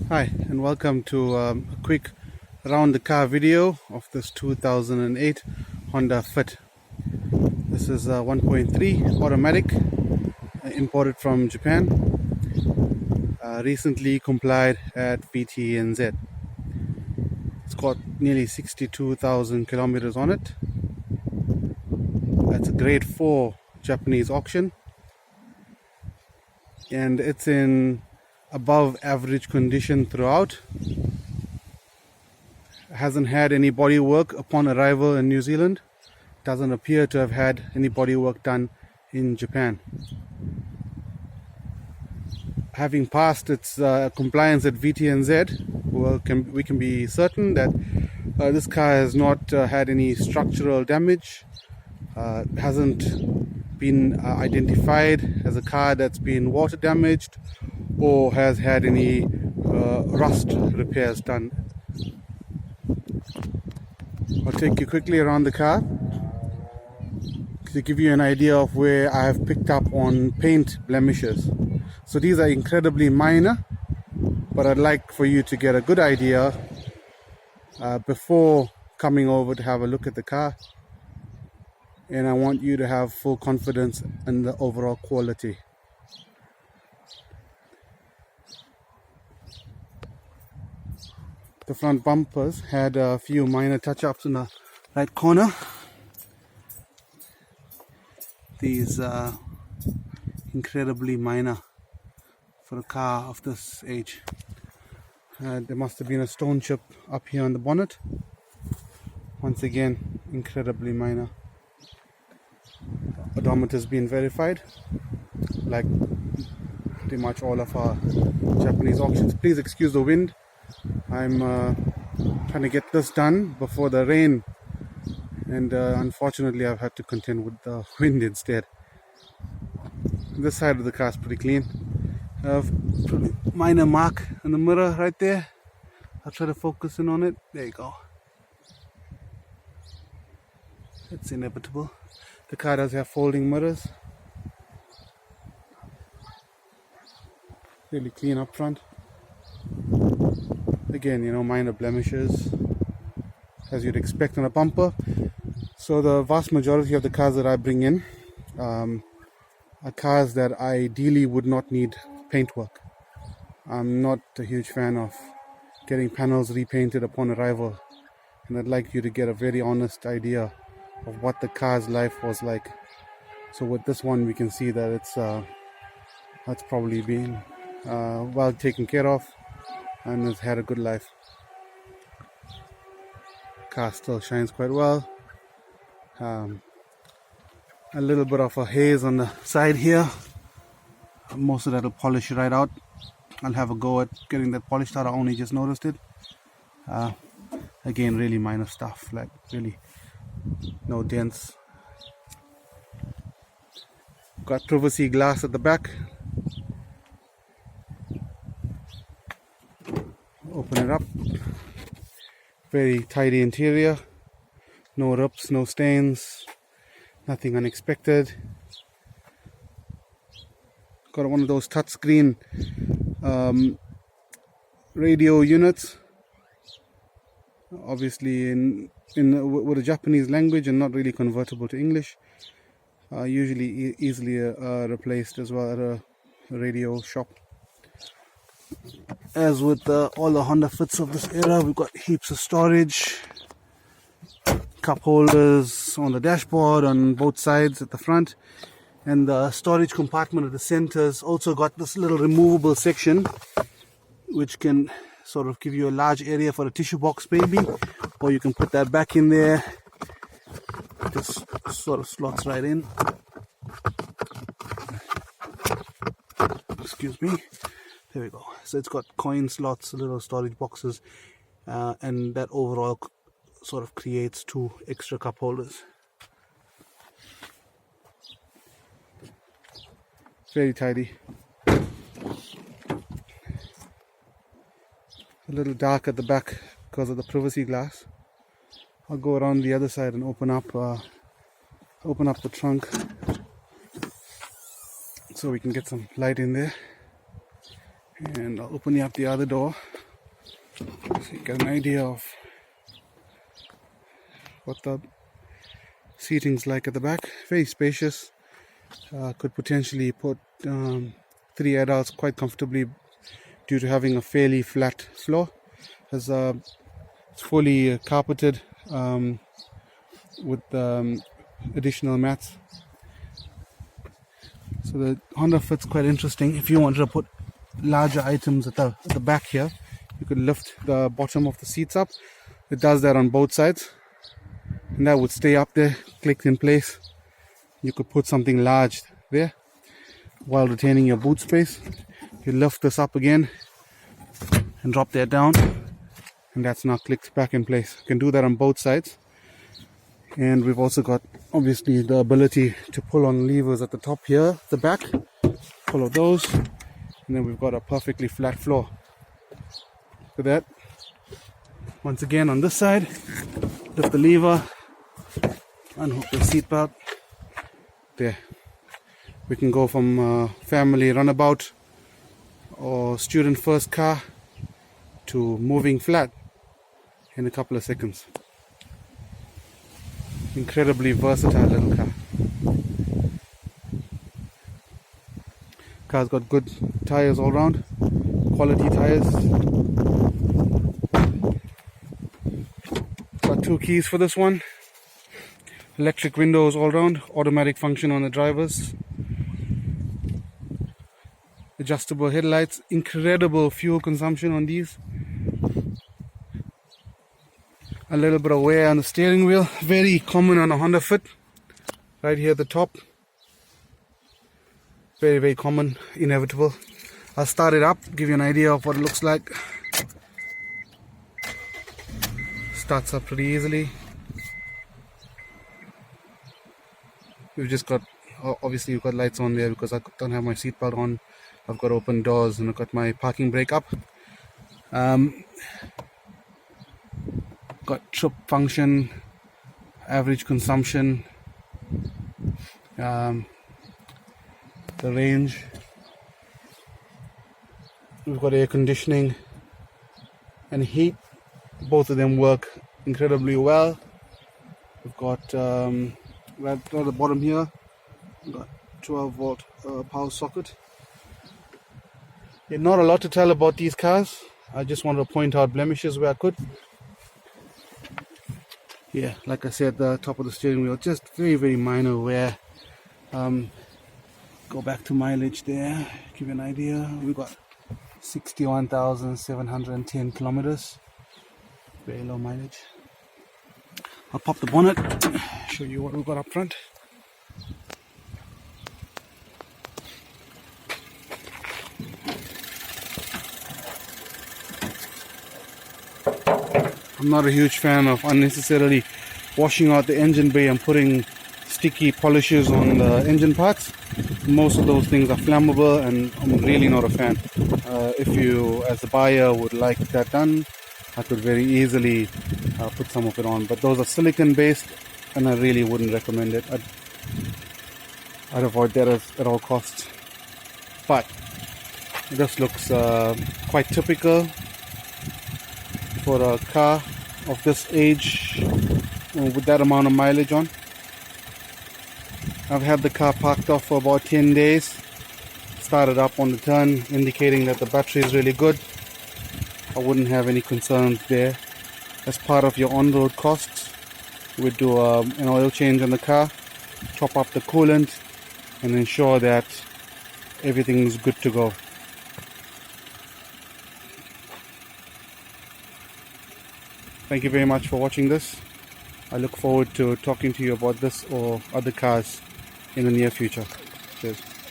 Hi and welcome to a quick around the car video of this 2008 Honda Fit. This is a 1.3 automatic, imported from Japan, recently complied at VTNZ. It's got nearly 62,000 kilometers on it. That's a grade 4 Japanese auction, and it's in above average condition throughout. Hasn't had any body work upon arrival in New Zealand. Doesn't appear to have had any body work done in Japan. Having passed its compliance at VTNZ, we can be certain that this car has not had any structural damage, hasn't been identified as a car that's been water damaged or has had any rust repairs done. I'll take you quickly around the car to give you an idea of where I have picked up on paint blemishes. So these are incredibly minor, but I'd like for you to get a good idea before coming over to have a look at the car, and I want you to have full confidence in the overall quality. The front bumpers had a few minor touch-ups in the right corner. These are incredibly minor for a car of this age. There must have been a stone chip up here on the bonnet. Once again, incredibly minor. Odometer has been verified, like pretty much all of our Japanese auctions. Please excuse the wind. I'm trying to get this done before the rain, and unfortunately I've had to contend with the wind instead. This side of the car is pretty clean. Minor mark in the mirror right there. I'll try to focus in on it. There you go. It's inevitable. The car does have folding mirrors. Really clean up front. Again, minor blemishes as you'd expect on a bumper. So the vast majority of the cars that I bring in are cars that ideally would not need paint work. I'm not a huge fan of getting panels repainted upon arrival, and I'd like you to get a very honest idea of what the car's life was like. So with this one, we can see that it's probably been well taken care of and has had a good life. Car still shines quite well. A little bit of a haze on the side here. Most of that will polish right out. I'll have a go at getting that polished out. I only just noticed it. Again, really minor stuff, like really no dents. Got privacy glass at the back. Open it up. Very tidy interior. No rips, no stains, nothing unexpected. Got one of those touchscreen radio units, obviously with a Japanese language and not really convertible to English. Usually easily replaced as well at a radio shop. As with all the Honda Fits of this era, we've got heaps of storage, cup holders on the dashboard on both sides at the front, and the storage compartment at the center's also got this little removable section which can sort of give you a large area for a tissue box maybe, or you can put that back in there. Just sort of slots right in. Excuse me. There we go. So it's got coin slots, little storage boxes, and that overall sort of creates 2 extra cup holders. Very tidy. A little dark at the back because of the privacy glass. I'll go around the other side and open up the trunk so we can get some light in there. And I'll open up the other door so you get an idea of what the seating's like at the back. Very spacious. Could potentially put 3 adults quite comfortably due to having a fairly flat floor. It's fully carpeted with additional mats. So the Honda Fit's quite interesting. If you wanted to put larger items at the back here, you could lift the bottom of the seats up. It does that on both sides, and that would stay up there, clicked in place. You could put something large there while retaining your boot space. You lift this up again and drop that down, and that's now clicked back in place. You can do that on both sides. And we've also got obviously the ability to pull on levers at the top here, the back, pull of those, and then we've got a perfectly flat floor. Look at that. Once again on this side, lift the lever, unhook the seatbelt. There. We can go from family runabout or student first car to moving flat in a couple of seconds. Incredibly versatile little car. Car's got good tires all round, quality tires. Got 2 keys for this one. Electric windows all round, automatic function on the drivers. Adjustable headlights, incredible fuel consumption on these. A little bit of wear on the steering wheel, very common on a Honda Fit. Right here at the top. Very, very common, inevitable. I'll start it up, give you an idea of what it looks like. Starts up pretty easily. We've just got, obviously we've got lights on there because I don't have my seatbelt on. I've got open doors and I've got my parking brake up. Got trip function, average consumption, the range. We've got air conditioning and heat. Both of them work incredibly well. We've got right at the bottom here, we've got 12-volt power socket. Yeah, not a lot to tell about these cars. I just wanted to point out blemishes where I could. Yeah, like I said, the top of the steering wheel, just very, very minor wear. Go back to mileage there, give you an idea. We've got 61,710 kilometers. Very low mileage. I'll pop the bonnet, show you what we've got up front. I'm not a huge fan of unnecessarily washing out the engine bay and putting sticky polishes on the engine parts. Most of those things are flammable and I'm really not a fan. If you as a buyer would like that done, I could very easily put some of it on, but those are silicone based and I really wouldn't recommend it. I'd avoid that at all costs. But this looks quite typical for a car of this age with that amount of mileage on. I've had the car parked off for about 10 days. Started up on the turn, indicating that the battery is really good. I wouldn't have any concerns there. As part of your on-road costs, you would do an oil change on the car, top up the coolant, and ensure that everything is good to go. Thank you very much for watching this. I look forward to talking to you about this or other cars in the near future. Cheers.